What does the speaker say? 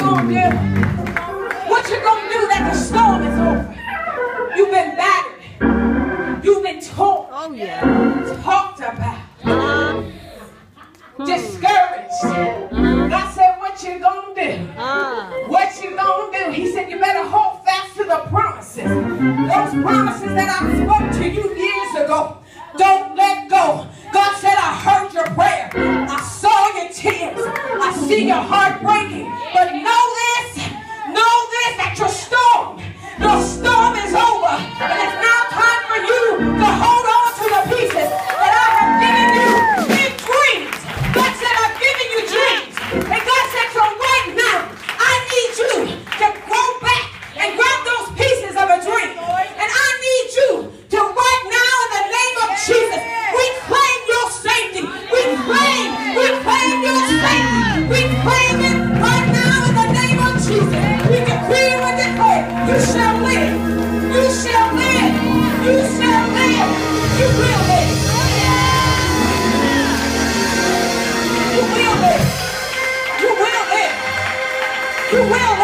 gonna do? What you gonna do that the storm is over? You've been battered. You've been told. Oh, yeah. Talked about. Discouraged. God said, what you gonna do? What you gonna do? He said, you better hold fast to the promises. Those promises that I spoke to you years ago. Don't let go. God said, I heard your prayer. I saw your tears. I see your heart breaking. But know this, that your storm is over. And it's now time for you to hold on to the pieces that I have given you in dreams. God said, I've given you dreams. And God said, so right now, I need you to go back and grab those pieces of a dream. And I need you to right now in the name of Jesus, reclaim your safety. Reclaim your safety. Reclaim it right now in the name of Jesus. We decree and declare, you shall live. You shall live. You shall live. You will live. You will live. You will live. You will